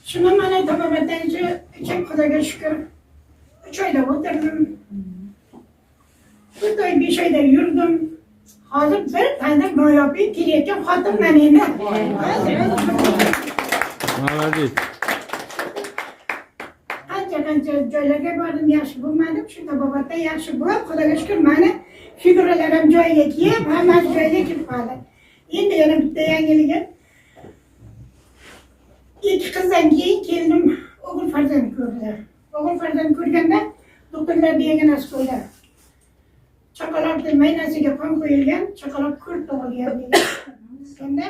Şuna bana tababatayınca çok Xudoga şükür 3 oyda o'tirdim. Bunday 5 oyda yurdim. Hozir bir tane noyobiy kelayotgan xotin men endi. Молодец. Qancha joylarga bordim, yaxshi bo'lmadim. Shu tabobatda yaxshi bo'lib, Xudoga shukr meni figuralarim joyiga kelib, hammasi joyiga kelib qoldi. Endi yana bitta yangiligim. 2 qizdan keyin keldim, o'g'il farzand ko'rdilar. O'g'il farzand ko'rganda doktorlar diagnoz qo'ydi. Chaqaloqning maynasiga qon qo'yilgan, chaqaloq ko'p tug'ilgan degan. Endi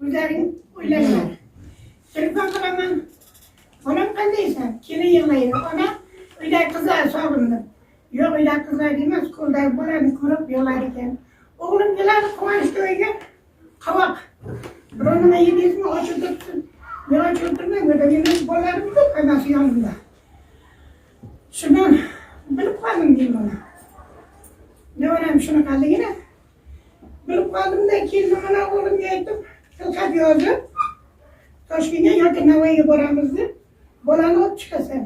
o'zlaring o'ylanglar. Telefon qilaman. Onam qandaysan? Kelin yig'laydi. Ona uydagi qizlar sog'indim. Yo'q, uydagi qizlar emas, qo'ldagi bolani ko'rib yig'lar ekan. O'g'lim keladi quvonch to'yiga. Qovoq. Birovni yedingizmi, ochib turibsiz. Men ochib o'tirmang, o'rtagan bolalarim ko'p hammasi yonimda. Shundan bilib qoldim deyman. Nevaram shunaqaligini bilib qoldimda, keldim mana o'g'limga aytdim, tilxat yozib, Toshkentga yoki Navoiyga boramiz deb, bolani olib chiqasan.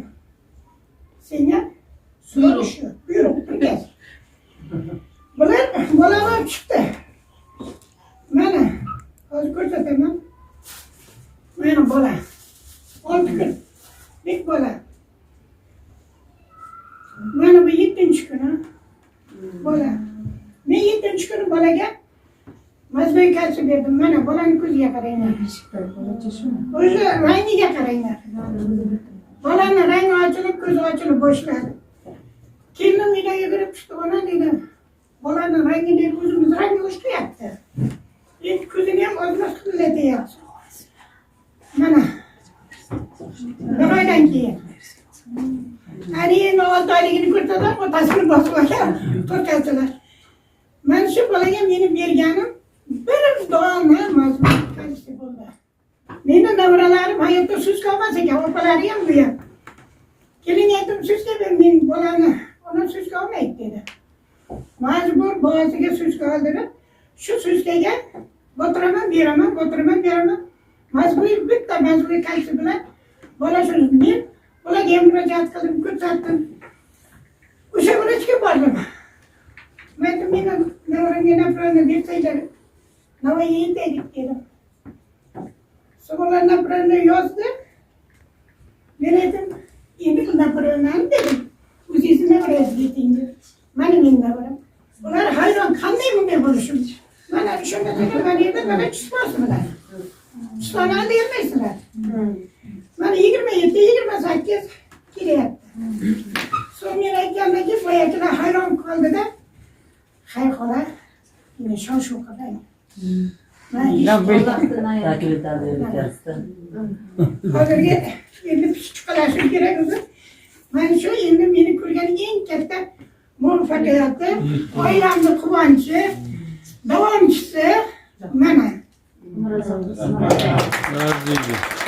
Senga buyruq turgaz. Bular bolani olib chiqdi. Mana hozir ko'rsataman. Mana bola. 6 kun. Bek bola. Mana bu 7-kuni. Bola. Men 7-kuni bolaga mazmun kalsiy berdim. Mana bolani ko'ziga qaranglar. O'zi rangiga qaranglar. Bolani rangi ochilib, ko'zi ochilib boshladi. Kelin uyga yugurib chiqdi, ona dedi. Bolani rangini o'zimiz rangi o'chqiyapti. Endi ko'zini ham ozroq qillatyapti. Mana. Bir oydan keyin. Ani endi 6 oyligini ko'rsatdim, otasini bosib olgan, qo'rqatdilar. Men shu bolaga meni berganim bir dona mazmun kalsiy bo'ldi. Meni nevaralarim hayotda suz qolmas ekan, opalari ham bu ham. Kelin aytdim, suzga ber men bolani, ona suz qolmaydi dedi. Majbur bog'asiga suz qoldirib, shu suzgaga botiraman, beraman. Majbur bitta majbur kalsiy bilan bola shu men ularga ham murojaat qildim, ko'rsatdim. O'sha vrachga bordim. Men nevaramga naprani bersanglar, Navoiyga yetaylik dedim. So'ngra naprani yozdi. Men aytdim, endi naprani dedim. O'zingizni nevarangizni yeting dedi. Meni nevaram. Ular hayron, qanday bunday bo'lishim? Mana shunga dedim, men endi mana chiqmasmizlar. Chiqani deyolmaysizlar. Mana 27-28 kelyapti. So'ng men aytgandan keyin boyagilar hayron qoldida. Xayr xola, meni shoshuv qilmang. Hozirga endi chiqilashim kerak o'zi. Mana shu endi meni ko'rgan eng katta muvaffaqiyati, oilamni quvonchi, davomchisi mana. Молодец.